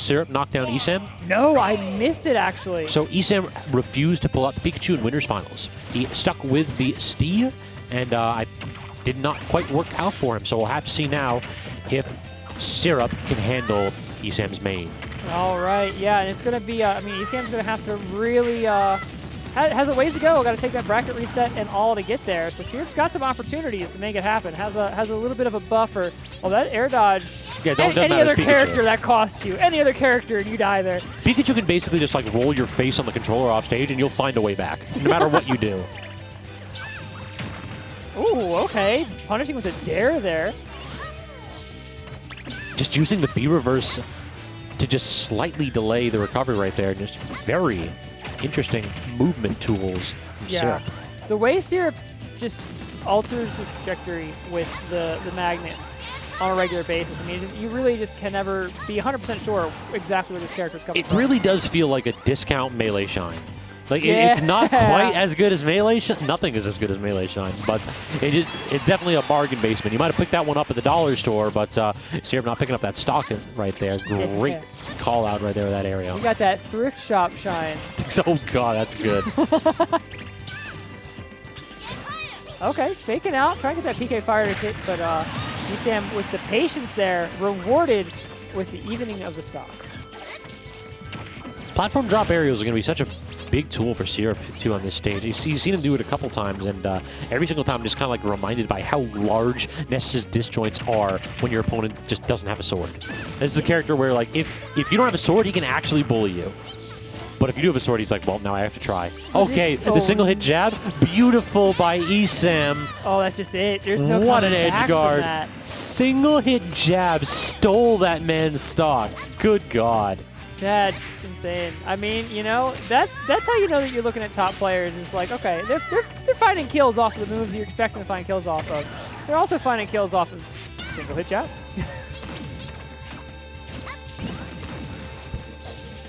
Syrup knock down ESAM? No, I missed it, actually. So ESAM refused to pull out the Pikachu in Winners Finals. He stuck with the Steve, and I did not quite work out for him. So we'll have to see now if Syrup can handle ESAM's main. All right, yeah, and it's going to be, I mean, ESAM's going to have to really, has a ways to go. Got to take that bracket reset and all to get there. So Syrup's got some opportunities to make it happen. Has a little bit of a buffer. Well, that air dodge, Yeah, any other character that costs you, any other character and you die there. Pikachu can basically just like roll your face on the controller off stage and you'll find a way back, no matter what you do. Ooh, okay. Punishing with a dare there. Just using the B reverse to just slightly delay the recovery right there. Just very interesting movement tools from Syrup. The way Syrup just alters his trajectory with the magnet on a regular basis, I mean, you really just can never be 100% sure exactly where this character's coming from. It really does feel like a discount Melee Shine. Like, it's not quite as good as Melee Shine. Nothing is as good as Melee Shine, but it's definitely a bargain basement. You might have picked that one up at the dollar store, but Syrup not picking up that stock right there. Great call out right there with that area. You got that thrift shop shine. Oh, God, that's good. Okay, faking out, trying to get that PK fire to hit, but ESAM with the patience there, rewarded with the evening of the stocks. Platform drop aerials are going to be such a big tool for Syrup, too, on this stage. You've seen him do it a couple times, and every single time I'm just kind of like reminded by how large Ness's disjoints are when your opponent just doesn't have a sword. This is a character where, like, if you don't have a sword, he can actually bully you. But if you do have a sword, he's like, well, now I have to try. Okay, the single hit jab, beautiful by ESAM. Oh, that's just it. There's no what an coming back edge guard. from that. Single hit jab stole that man's stock. Good God. That's insane. I mean, you know, that's how you know that you're looking at top players. Is like, okay, they're finding kills off of the moves you're expecting to find kills off of. They're also finding kills off of single hit jab.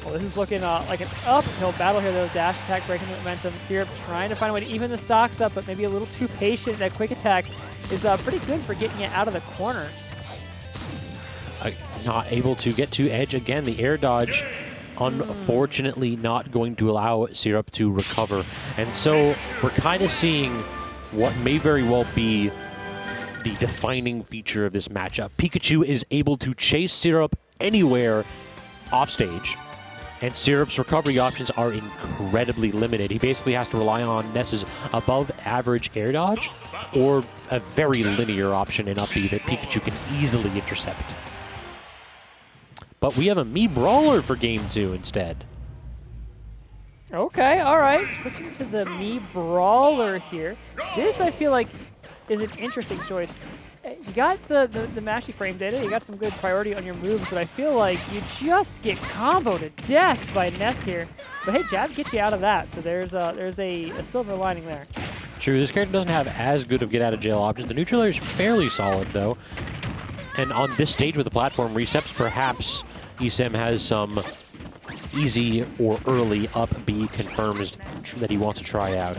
Well, this is looking like an uphill battle here, though. Dash attack breaking the momentum. Syrup trying to find a way to even the stocks up, but maybe a little too patient. That quick attack is pretty good for getting it out of the corner. Not able to get to edge again. The air dodge, unfortunately, not going to allow Syrup to recover. And so we're kind of seeing what may very well be the defining feature of this matchup. Pikachu is able to chase Syrup anywhere off stage, and Syrup's recovery options are incredibly limited. He basically has to rely on Ness's above-average air dodge or a very linear option in up B that Pikachu can easily intercept. But we have a Mii Brawler for Game 2 instead. Okay, all right. Switching to the Mii Brawler here. This, I feel like, is an interesting choice. You got the mashy frame data, you got some good priority on your moves, but I feel like you just get comboed to death by Ness here. But hey, jab gets you out of that, so there's a silver lining there. True, this character doesn't have as good of get-out-of-jail options. The neutral air is fairly solid, though. And on this stage with the platform resets, perhaps ESAM has some easy or early up B confirms that he wants to try out.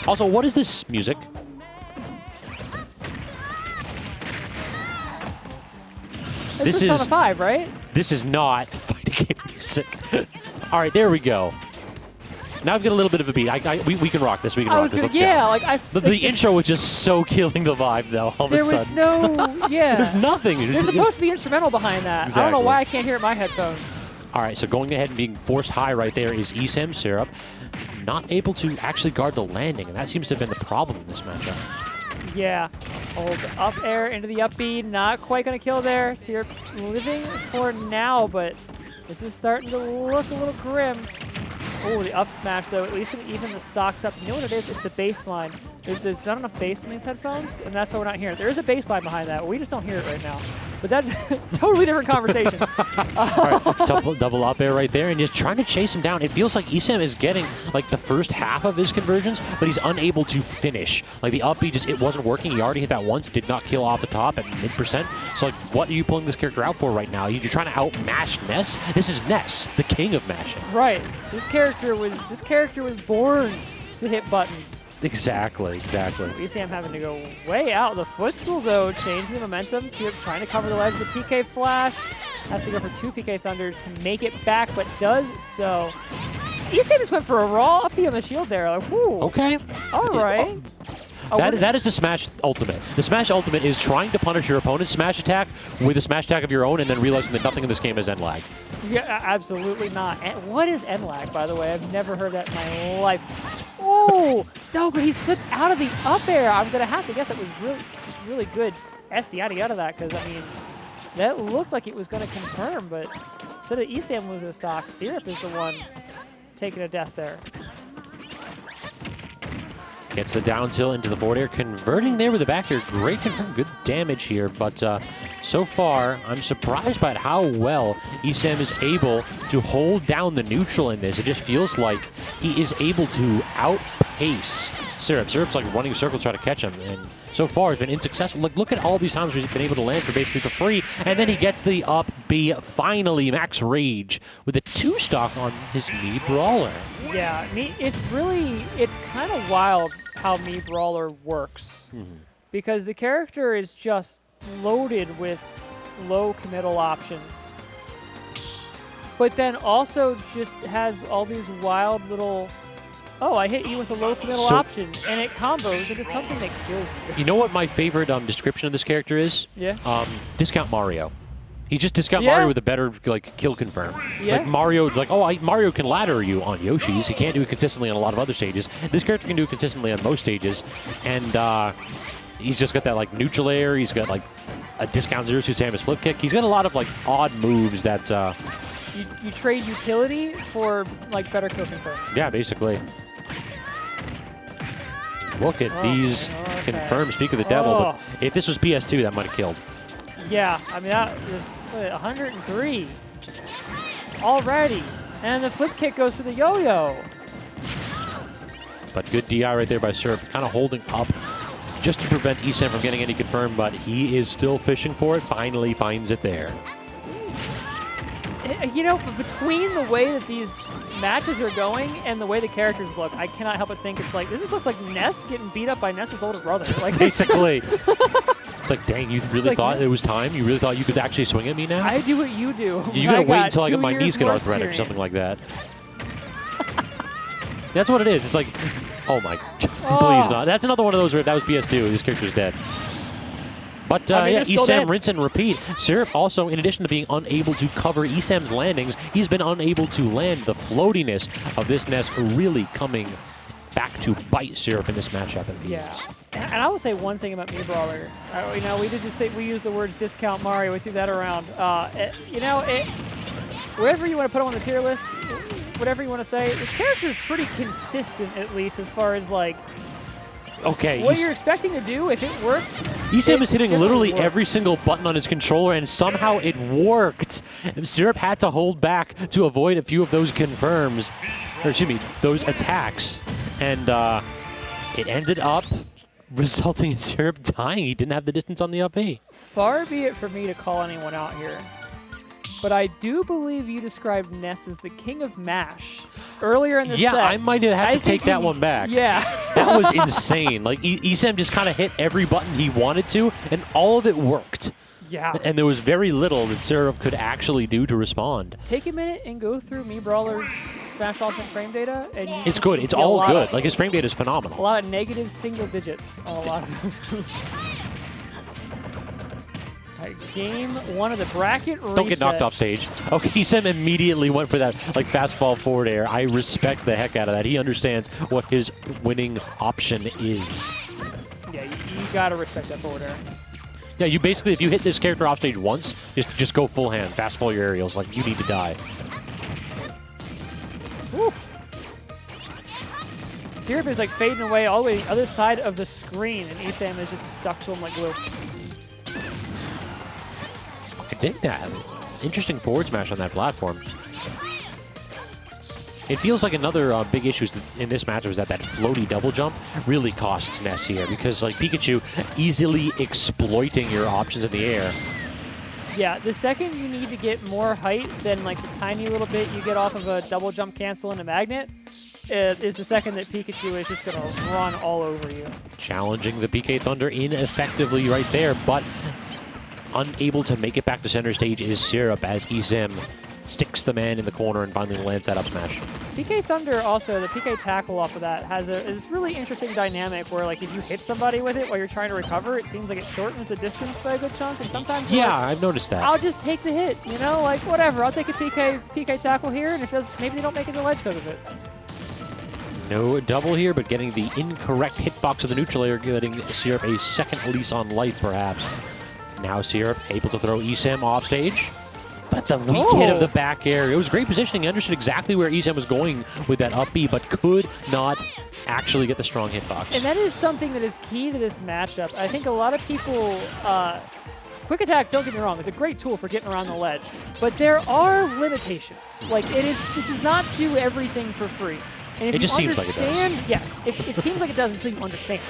Also, what is this music? This is Persona 5, right? This is not fighting game music. All right, there we go. Now I've got a little bit of a beat. We can rock this. We can rock this. Let's go. The intro was just so killing the vibe, though. All of a sudden. There was no, There's nothing. There's supposed to be instrumental behind that. Exactly. I don't know why I can't hear it in my headphones. All right, so going ahead and being forced high right there is ESAM Syrup. Not able to actually guard the landing, and that seems to have been the problem in this matchup. Yeah. Hold up air into the up B. Not quite going to kill there. Syrup living for now, but this is starting to look a little grim. Oh, the up smash, though, at least going to even the stocks up. You know what it is? It's the baseline. There's not enough bass in these headphones, and that's why we're not hearing it. There is a baseline behind that. We just don't hear it right now. But that's a totally different conversation. All right, double up air right there, and just trying to chase him down. It feels like ESAM is getting, like, the first half of his conversions, but he's unable to finish. Like, the up B just, it wasn't working. He already hit that once, did not kill off the top at mid%. So, like, what are you pulling this character out for right now? You're trying to outmash Ness? This is Ness, the king of mashing. Right. This character was born to hit buttons. Exactly, exactly. ESAM having to go way out. The footstool, though, changing the momentum. Syrup trying to cover the ledge with PK Flash. Has to go for 2 PK Thunders to make it back, but does so. ESAM just went for a raw uppy on the shield there. Like, whoo. Okay. All right. That is the Smash Ultimate. The Smash Ultimate is trying to punish your opponent's Smash attack with a Smash attack of your own and then realizing that nothing in this game is end lag. Yeah, absolutely not. And what is end lag, by the way? I've never heard that in my life. Oh, no, but he slipped out of the up air. I'm going to have to guess that was really good SD out of that, because, I mean, that looked like it was going to confirm, but instead of ESAM losing the stock, Syrup is the one taking a death there. Gets the down tilt into the forward air, converting there with the back air. Great confirm, good damage here, but so far, I'm surprised by how well ESAM is able to hold down the neutral in this. It just feels like he is able to outpace Syrup. Syrup's like running circles trying to catch him, and so far it's been unsuccessful. Look at all these times where he's been able to land for basically for free, and then he gets the up B, finally, Max Rage, with a 2-stock on his Mii Brawler. Yeah, it's kind of wild how Mii Brawler works, because the character is just loaded with low committal options, but then also just has all these wild little, oh, I hit you with a low committal option, and it combos into something that kills you. You know what my favorite description of this character is? Yeah. Discount Mario. He's just Discount Mario with a better kill confirm. Yeah. Like Mario's like, oh, Mario can ladder you on Yoshi's. He can't do it consistently on a lot of other stages. This character can do it consistently on most stages, and he's just got that like neutral air. He's got like a discount 0-2 Samus flip kick. He's got a lot of like odd moves that. You trade utility for like better kill confirms. Yeah, basically. Look at these confirms. Speak of the devil. But if this was PS2, that might have killed. Yeah, I mean, that was 103 already. And the flip kick goes for the yo-yo. But good DI right there by Syrup, kind of holding up just to prevent ESAM from getting any confirm, but he is still fishing for it, finally finds it there. You know, between the way that these matches are going and the way the characters look, I cannot help but think it's like, this looks like Ness getting beat up by Ness's older brother. Like, basically. It's like, dang, you really thought it was time? You really thought you could actually swing at me now? I do what you do. You gotta wait until I get my knees get arthritic or something like that. That's what it is. It's like, oh my, please not. That's another one of those where that was PS2. This character's dead. But yeah, ESAM, rinse and repeat. Syrup also, in addition to being unable to cover ESAM's landings, he's been unable to land. The floatiness of this Ness really coming back to bite Syrup in this matchup. Yeah, and I will say one thing about Mii Brawler. You know, we did just say we used the word discount Mario. We threw that around. You know, wherever you want to put him on the tier list, whatever you want to say, this character is pretty consistent, at least as far as like. Okay. What you're expecting to do, if it works. ESAM is hitting literally every single button on his controller, and somehow it worked. And Syrup had to hold back to avoid a few of those confirms, or excuse me, those attacks. And it ended up resulting in Syrup dying. He didn't have the distance on the up B. Far be it for me to call anyone out here, but I do believe you described Ness as the king of MASH earlier in the set. Yeah, I might have had to take that one back. Yeah. That was insane. Like, ESAM just kind of hit every button he wanted to, and all of it worked. Yeah. And there was very little that Syrup could actually do to respond. Take a minute and go through Mii Brawler's Smash Ultimate frame data. And it's good. It's all good. Like, his frame data is phenomenal. A lot of negative single digits on a lot of those moves. Game 1 of the bracket reset. Don't get knocked off stage. Okay, ESAM immediately went for that like fastball forward air. I respect the heck out of that. He understands what his winning option is. Yeah, you gotta respect that forward air. Yeah, you basically, if you hit this character off stage once, just go full hand, fastball your aerials. Like, you need to die. Woo. Syrup is like fading away all the way the other side of the screen, and ESAM is just stuck to him like glue. I dig that. Interesting forward smash on that platform. It feels like another big issue in this match was that floaty double jump really costs Ness here, because like Pikachu easily exploiting your options in the air. Yeah, the second you need to get more height than like the tiny little bit you get off of a double jump cancel and a magnet, is the second that Pikachu is just going to run all over you. Challenging the PK Thunder ineffectively right there, but unable to make it back to center stage is Syrup as ESAM sticks the man in the corner and finally lands that up smash. PK Thunder also, the PK tackle off of that has this really interesting dynamic where like if you hit somebody with it while you're trying to recover, it seems like it shortens the distance by a good chunk, and sometimes Yeah, like, I've noticed that. I'll just take the hit, you know, like whatever, I'll take a PK tackle here, and if it does, maybe they don't make it to ledge because of it. No double here, but getting the incorrect hitbox of the neutral layer, getting Syrup a second lease on life, perhaps. Now Syrup able to throw ESAM off stage. But the weak hit of the back air. It was great positioning. He understood exactly where ESAM was going with that up B, but could not actually get the strong hitbox. And that is something that is key to this matchup. I think a lot of people, quick attack, don't get me wrong, is a great tool for getting around the ledge, but there are limitations. Like it does not do everything for free. And if it just seems like it does. Yes, it seems like it does until you understand.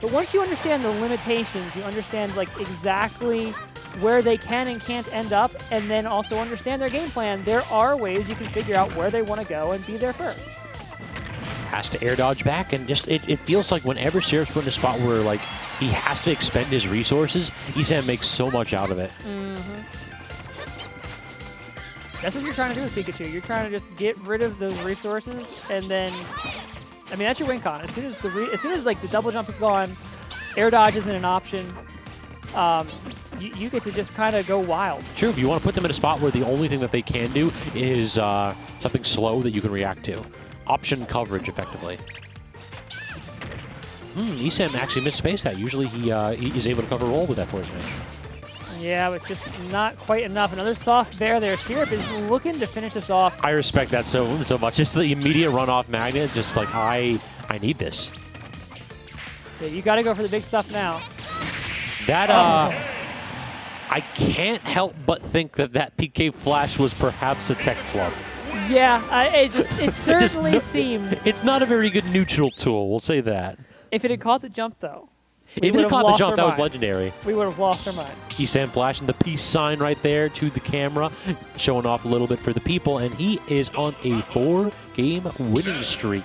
But once you understand the limitations, you understand like exactly where they can and can't end up, and then also understand their game plan, there are ways you can figure out where they want to go and be there first. Has to air dodge back, and just it feels like whenever Syrup's put in a spot where like he has to expend his resources, ESAM makes so much out of it. That's what you're trying to do with Pikachu. You're trying to just get rid of those resources, and then, I mean, that's your win con. As soon as like the double jump is gone, air dodge isn't an option. You get to just kind of go wild. True, if you want to put them in a spot where the only thing that they can do is something slow that you can react to. Option coverage, effectively. ESAM actually misspaced that. Usually he is able to cover roll with that forward smash. Yeah, but just not quite enough. Another soft bear there. Syrup is looking to finish this off. I respect that so much. Just the immediate run-off magnet, just like, I need this. Yeah, you got to go for the big stuff now. That, I can't help but think that PK Flash was perhaps a tech flub. Yeah, it certainly seemed. It's not a very good neutral tool, we'll say that. If it had caught the jump, though. If it had caught the jump, that was legendary. We would have lost our minds. ESAM flashing the peace sign right there to the camera, showing off a little bit for the people, and he is on a 4-game winning streak.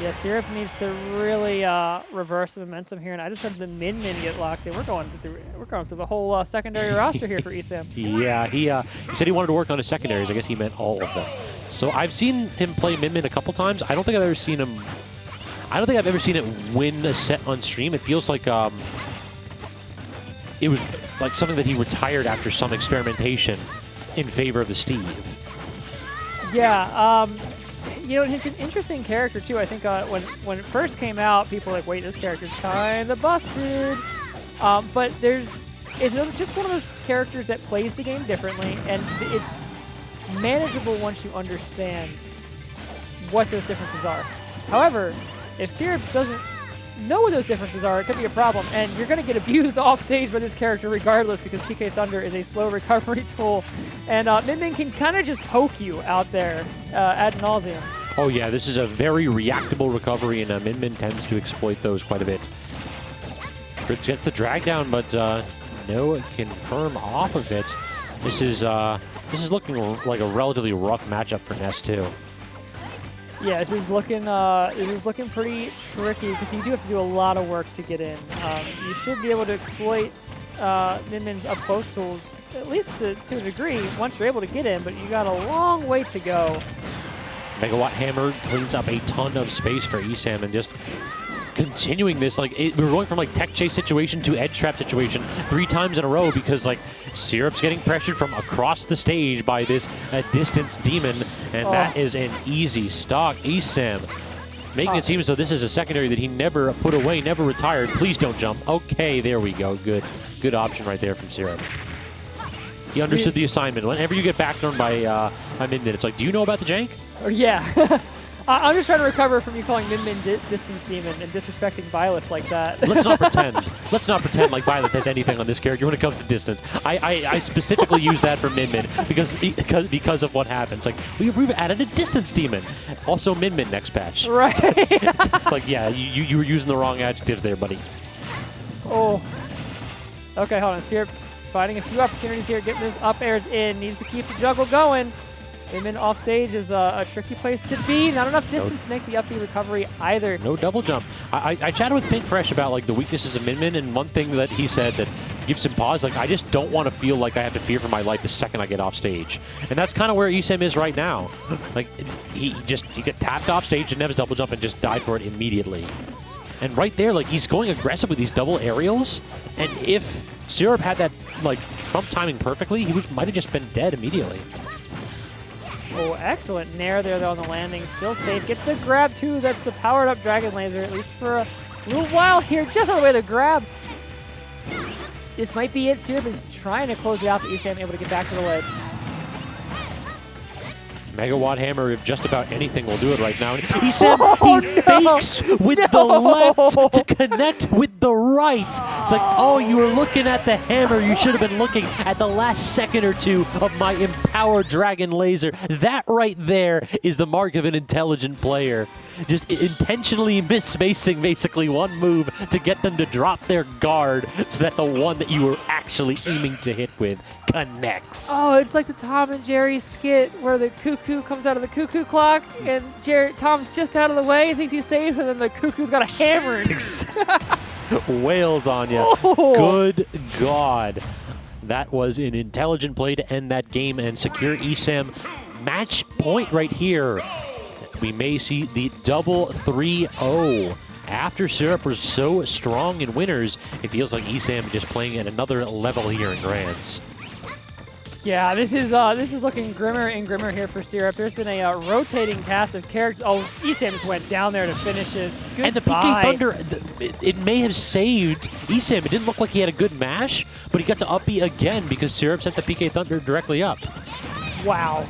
Yeah, Syrup needs to really reverse the momentum here, and I just had the Min get locked in. We're going through the whole secondary roster here for ESAM. Yeah, he said he wanted to work on his secondaries. I guess he meant all of them. So I've seen him play Min a couple times. I don't think I've ever seen him it win a set on stream. It feels like it was like something that he retired after some experimentation in favor of the Steve. Yeah, you know, he's an interesting character too. I think when it first came out, people were like, wait, this character's kind of busted. But it's just one of those characters that plays the game differently, and it's manageable once you understand what those differences are. However, if Syrup doesn't know what those differences are, it could be a problem, and you're going to get abused off stage by this character regardless, because PK Thunder is a slow recovery tool, and Min can kind of just poke you out there ad nauseum. Oh yeah, this is a very reactable recovery, and Min tends to exploit those quite a bit. Fritz gets the drag down, but no confirm off of it. This is looking like a relatively rough matchup for Ness too. Yeah, this is looking pretty tricky because you do have to do a lot of work to get in. You should be able to exploit Min's up close tools, at least to a degree, once you're able to get in, but you got a long way to go. Megawatt Hammer cleans up a ton of space for ESAM, and just continuing this, like we're going from like tech chase situation to edge trap situation 3 times in a row, because like Syrup's getting pressured from across the stage by this distance demon, and that is an easy stock. ESAM making it seem as though this is a secondary that he never put away, never retired. Please don't jump. Okay, there we go. Good option right there from Syrup. He understood the assignment. Whenever you get backthrown by Min, it's like, do you know about the jank? Yeah. I'm just trying to recover from you calling Min Distance Demon and disrespecting Violet like that. Let's not pretend. Let's not pretend like Violet has anything on this character when it comes to distance. I specifically use that for Min because of what happens. Like, we've added a Distance Demon. Also Min next patch. Right. It's like, yeah, you were using the wrong adjectives there, buddy. Oh. Okay, hold on. Syrup finding a few opportunities here, getting those up airs in. Needs to keep the juggle going. Min off stage is a tricky place to be. Not enough distance to make the up B recovery either. No double jump. I chatted with Pink Fresh about like the weaknesses of Min, and one thing that he said that gives him pause, like, I just don't want to feel like I have to fear for my life the second I get off stage. And that's kind of where ESAM is right now. Like, he got tapped off stage, didn't have his double jump, and just died for it immediately. And right there, like, he's going aggressive with these double aerials, and if Syrup had that, like, Trump timing perfectly, he might have just been dead immediately. Oh, excellent nair there, though, on the landing. Still safe. Gets the grab, too. That's the powered-up Dragon Laser, at least for a little while here. Just on the way to the grab. This might be it. Syrup is trying to close it out, but ESAM able to get back to the ledge. Megawatt Hammer, if just about anything will do it right now. ESAM, he fakes with the left to connect with the right. It's like, oh, you were looking at the hammer. You should have been looking at the last second or two of my empowered Dragon Laser. That right there is the mark of an intelligent player. Just intentionally misspacing basically one move to get them to drop their guard so that the one that you were actually aiming to hit with connects. Oh, it's like the Tom and Jerry skit where the cuckoo comes out of the cuckoo clock and Tom's just out of the way, thinks he's safe, and then the cuckoo's got a hammer. Wails on you. Oh. Good God. That was an intelligent play to end that game and secure ESAM match point right here. We may see the double 3-0. After Syrup was so strong in winners, it feels like ESAM just playing at another level here in Grands. Yeah, this is looking grimmer and grimmer here for Syrup. There's been a rotating cast of characters. Oh, ESAM just went down there to finish it. Goodbye. And the PK Thunder, it may have saved ESAM. It didn't look like he had a good mash, but he got to up B again because Syrup sent the PK Thunder directly up. Wow.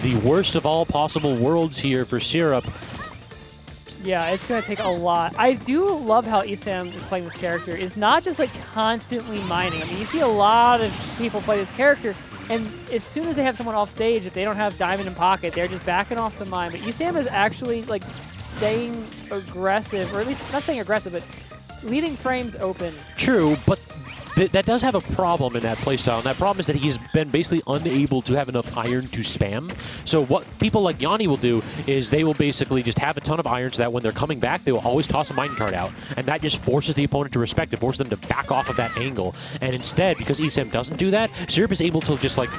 The worst of all possible worlds here for Syrup. Yeah, it's going to take a lot. I do love how ESAM is playing this character. It's not just like constantly mining. I mean, you see a lot of people play this character, and as soon as they have someone off stage, if they don't have Diamond in pocket, they're just backing off the mine. But ESAM is actually like staying aggressive, or at least not staying aggressive, but leaving frames open. True, but that does have a problem in that playstyle, and that problem is that he's been basically unable to have enough iron to spam. So what people like Yanni will do is they will basically just have a ton of iron so that when they're coming back, they will always toss a mine cart out, and that just forces the opponent to respect it, forces them to back off of that angle. And instead, because ESAM doesn't do that, Syrup is able to just like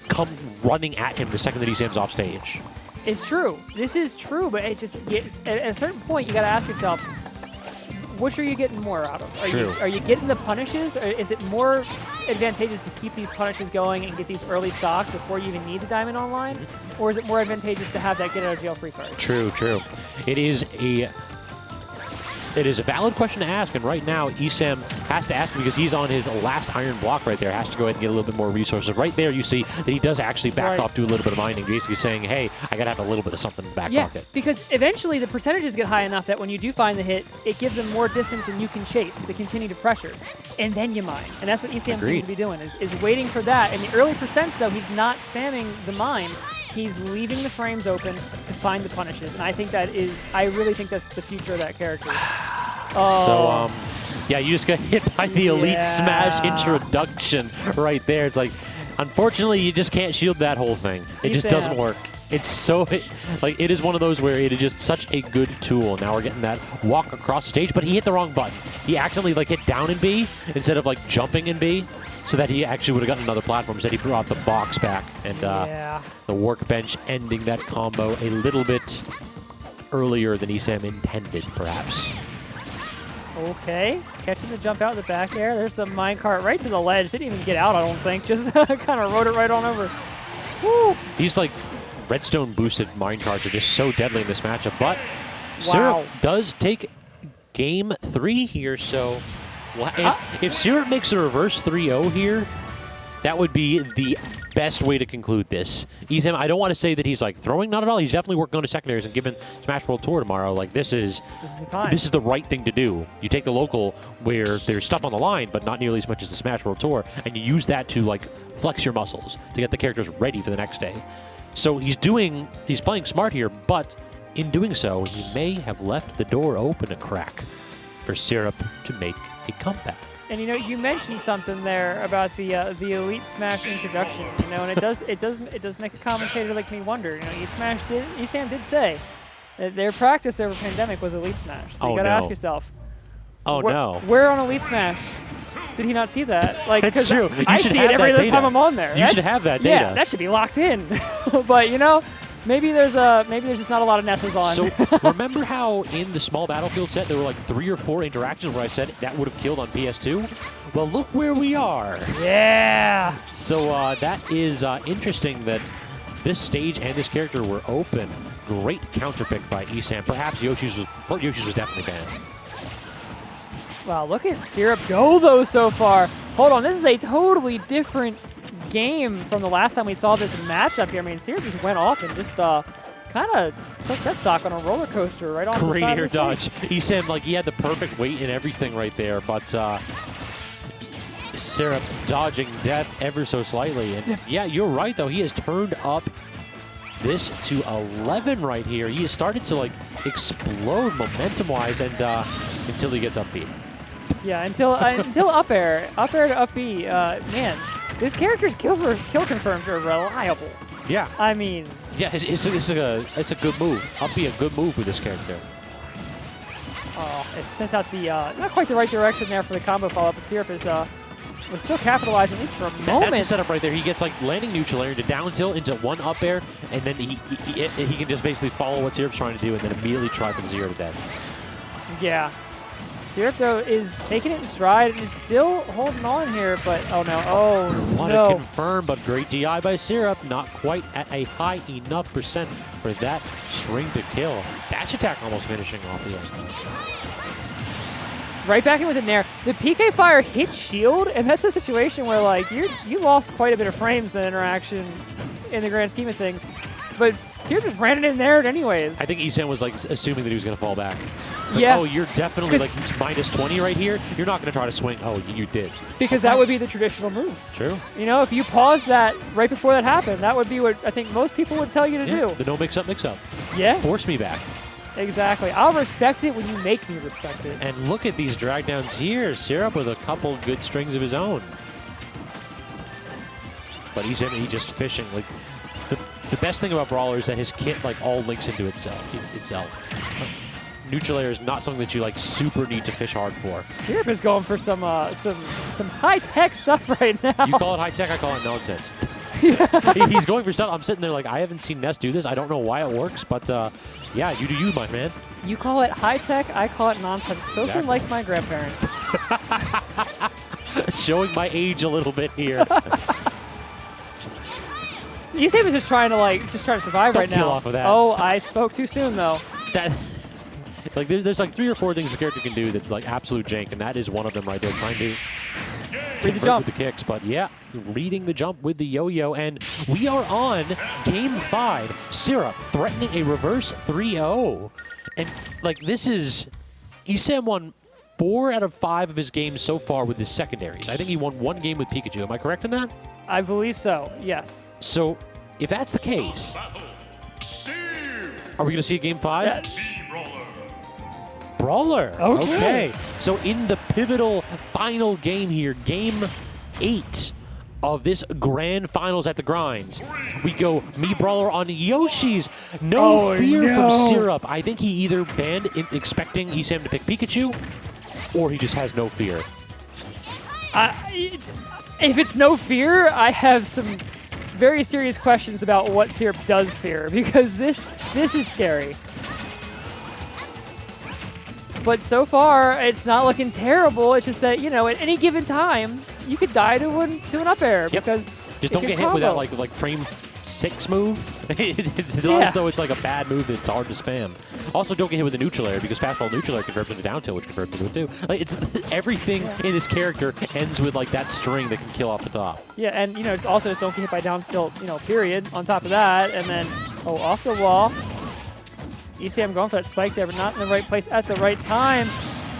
come running at him the second that ESAM's off stage. It's true. This is true, but it just at a certain point, you got to ask yourself, which are you getting more out of? Are you getting the punishes, or is it more advantageous to keep these punishes going and get these early stocks before you even need the diamond online? Or is it more advantageous to have that get out of jail free card? True, true. It is a valid question to ask, and right now ESAM has to ask him because he's on his last iron block right there. Has to go ahead and get a little bit more resources. Right there you see that he does actually back off to a little bit of mining, basically saying, hey, I gotta have a little bit of something in the back pocket. Because eventually the percentages get high enough that when you do find the hit, it gives them more distance than you can chase to continue to pressure. And then you mine. And that's what ESAM seems to be doing, is waiting for that. In the early percents, though, he's not spamming the mine. He's leaving the frames open to find the punishes. And I think I really think that's the future of that character. So, yeah, you just got hit by the Elite Smash introduction right there. It's like, unfortunately, you just can't shield that whole thing. It just doesn't work. It's so, like, it is one of those where it is just such a good tool. Now we're getting that walk across the stage, but he hit the wrong button. He accidentally, like, hit down in B instead of, like, jumping in B, so that he actually would have gotten another platform. Instead, he brought the box back, and the workbench ending that combo a little bit earlier than ESAM intended, perhaps. Okay, catching the jump out of the back air. There's the minecart right to the ledge. Didn't even get out, I don't think. Just kind of rode it right on over. Woo! These, like, redstone boosted minecarts are just so deadly in this matchup, but Syrup does take game 3 here, so if Syrup makes a reverse 3-0 here, that would be the best way to conclude this. ESAM, I don't want to say that he's like throwing, not at all. He's definitely working on his secondaries, and given Smash World Tour tomorrow, like this is the right thing to do. You take the local where there's stuff on the line, but not nearly as much as the Smash World Tour, and you use that to like flex your muscles to get the characters ready for the next day. So he's playing smart here, but in doing so, he may have left the door open a crack for Syrup to make a comeback. And you know, you mentioned something there about the Elite Smash introduction. You know, and it does make a commentator like me wonder. You know, ESAM did say that their practice over pandemic was Elite Smash. So you gotta ask yourself. Oh no. Where on Elite Smash did he not see that? Like, that's true. I see it every other time I'm on there. You should have that data. Yeah, that should be locked in. But you know, maybe there's just not a lot of Nesses on. So remember how in the small battlefield set there were like 3 or 4 interactions where I said that would have killed on PS2? Well, look where we are. Yeah. So that is interesting that this stage and this character were open. Great counter pick by ESAM. Perhaps Yoshi's was definitely banned. Wow, look at Syrup go, though, so far. Hold on, this is a totally different game from the last time we saw this matchup here. I mean, Syrup just went off and just kind of took that stock on a roller coaster right off the side Great air of the dodge. stage. ESAM, like, he had the perfect weight and everything right there, but Syrup dodging death ever so slightly. And yeah, you're right, though. He has turned up this to 11 right here. He has started to, like, explode momentum-wise and until he gets up B. Yeah, until up air to up B. Man, this character's kill confirms are reliable. Yeah. I mean. Yeah, it's a good move. Up B, a good move with this character. Oh, it sent out the not quite the right direction there for the combo follow-up, but Syrup is was still capitalizing at least for a moment. That's the setup right there. He gets like landing neutral air into down tilt into 1 up air, and then he can just basically follow what Syrup's trying to do and then immediately try for 0 to death. Yeah. Syrup, though, is taking it in stride and is still holding on here, but oh no, oh Want no. to confirm, but great DI by Syrup. Not quite at a high enough percent for that string to kill. Dash attack almost finishing off the end. Right back in with it there. The PK fire hit shield, and that's a situation where like you lost quite a bit of frames in the interaction in the grand scheme of things. But Syrup just ran it in there anyways. I think ESAM was like assuming that he was going to fall back. It's yeah. like, oh, you're definitely like minus 20 right here. You're not going to try to swing. Oh, you did. Because that would be the traditional move. True. You know, if you pause that right before that happened, that would be what I think most people would tell you to do. The no mix up, mix up. Yeah. Force me back. Exactly. I'll respect it when you make me respect it. And look at these drag downs here. Syrup with a couple good strings of his own. But he's just fishing. Like the best thing about Brawler is that his kit like all links into itself. Neutral air is not something that you like super need to fish hard for. Syrup is going for some high tech stuff right now. You call it high tech, I call it nonsense. He's going for stuff. I'm sitting there like I haven't seen Ness do this. I don't know why it works, but yeah, you do you, my man. You call it high tech, I call it nonsense. Spoken exactly. like my grandparents. Showing my age a little bit here. ESAM is just trying to survive right now. Don't peel off of that. Oh, I spoke too soon though. That like there's like 3 or 4 things the character can do that's like absolute jank, and that is one of them right there. Trying to read the jump with the kicks, but yeah, reading the jump with the yo-yo, and we are on game 5. Syrup threatening a reverse 3-0, and like this is ESAM won 4 out of 5 of his games so far with his secondaries. I think he won 1 game with Pikachu. Am I correct in that? I believe so. Yes. So if that's the case, are we going to see a game 5? Yeah. Brawler. Okay. So in the pivotal final game here, game 8 of this grand finals at the grind, we go Mii Brawler on Yoshi's. No fear from Syrup. I think he either banned expecting ESAM to pick Pikachu, or he just has no fear. If it's no fear, I have some very serious questions about what Syrup does fear, because this is scary. But so far, it's not looking terrible. It's just that, you know, at any given time, you could die to an up air because just don't get hit with that like frame 6 move. It's as though it's like a bad move that's hard to spam. Also, don't get hit with the neutral air because fastball neutral air converts into down tilt, which converts into too. Like it's everything in this character ends with like that string that can kill off the top. Yeah, and you know, it's also just don't get hit by down tilt, you know, period. On top of that, and then off the wall. ESAM going for that spike there, but not in the right place at the right time.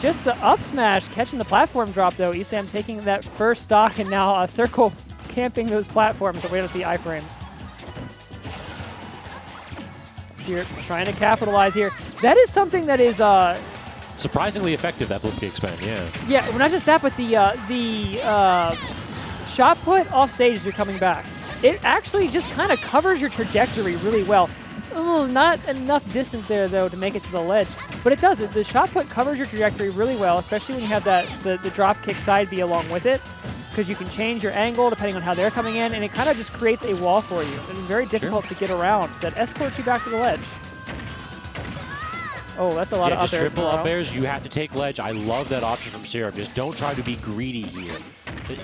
Just the up smash, catching the platform drop though. ESAM taking that first stock and now circle camping those platforms to wait at the iframes. Syrup trying to capitalize here. That is something that is surprisingly effective, that flip kick spin, yeah. Yeah, well, not just that, but the shot put off stage as you're coming back. It actually just kind of covers your trajectory really well. Ooh, not enough distance there, though, to make it to the ledge. But it does. The shot put covers your trajectory really well, especially when you have the drop kick side B along with it, because you can change your angle depending on how they're coming in, and it kind of just creates a wall for you. It is very difficult to get around that escorts you back to the ledge. Oh, that's a lot of up airs. Triple up airs, you have to take ledge. I love that option from Syrup. Just don't try to be greedy here.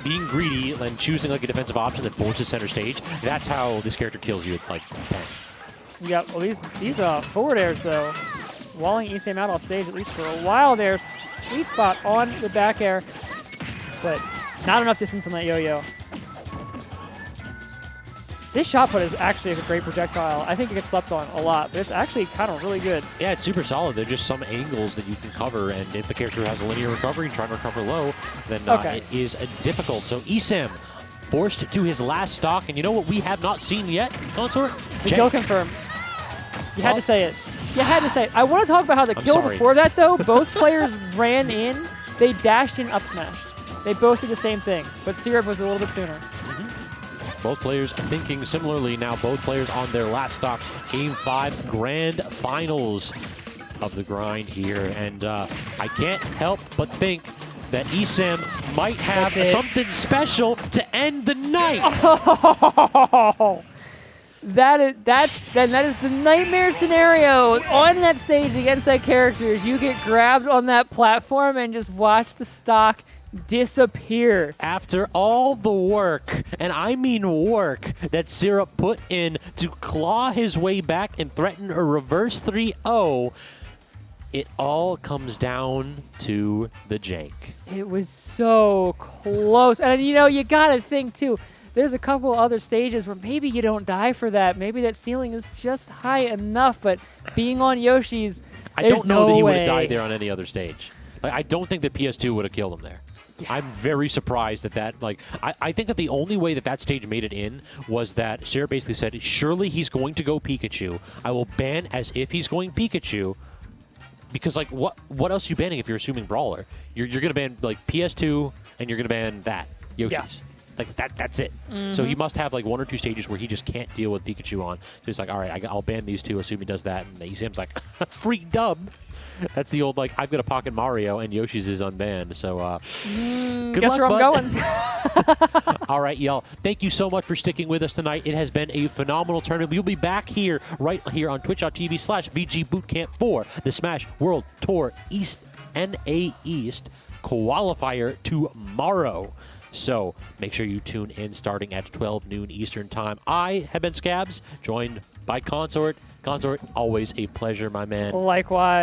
Being greedy and choosing like a defensive option that forces center stage, that's how this character kills you at like 10. Yeah, well, these forward airs, though, walling ESAM out off stage, at least for a while there. Sweet spot on the back air, but not enough distance on that yo-yo. This shot put is actually a great projectile. I think it gets slept on a lot, but it's actually kind of really good. Yeah, it's super solid. There's just some angles that you can cover, and if the character has a linear recovery and trying to recover low, then it is difficult. So ESAM forced to his last stock, and you know what we have not seen yet, Consort? The kill confirm. You had to say it. You had to say it. I want to talk about how the kill before that, though, both players ran in, they dashed in up smashed. They both did the same thing, but Syrup was a little bit sooner. Both players thinking similarly now. Both players on their last stock. Game 5 grand finals of the grind here. And I can't help but think that ESAM might have something special to end the night. Oh, that is the nightmare scenario on that stage against that character. Is you get grabbed on that platform and just watch the stock disappear. After all the work, and I mean work, that Syrup put in to claw his way back and threaten a reverse 3-0, it all comes down to the jank. It was so close. And you know, you gotta think too, there's a couple other stages where maybe you don't die for that. Maybe that ceiling is just high enough, but being on Yoshi's, I don't know that he would have died there on any other stage. Like, I don't think that PS2 would have killed him there. Yeah. I'm very surprised that I think that the only way that stage made it in was that Syrup basically said, surely he's going to go Pikachu. I will ban as if he's going Pikachu. Because, like, what else are you banning if you're assuming Brawler? You're going to ban, like, PS2, and you're going to ban that, Yoshi's. Yeah. Like, that's it. Mm-hmm. So he must have, like, 1 or 2 stages where he just can't deal with Pikachu on. So he's like, all right, I'll ban these 2, assume he does that. And ESAM's like, free dub. That's the old, like, I've got a pocket Mario, and Yoshi's is unbanned. So, good guess luck, where I'm going. All right, y'all. Thank you so much for sticking with us tonight. It has been a phenomenal tournament. We'll be back here, right here on twitch.tv/VGBootCamp for the Smash World Tour East NA East qualifier tomorrow. So make sure you tune in starting at 12 noon Eastern time. I have been Scabs, joined by Consort. Consort, always a pleasure, my man. Likewise.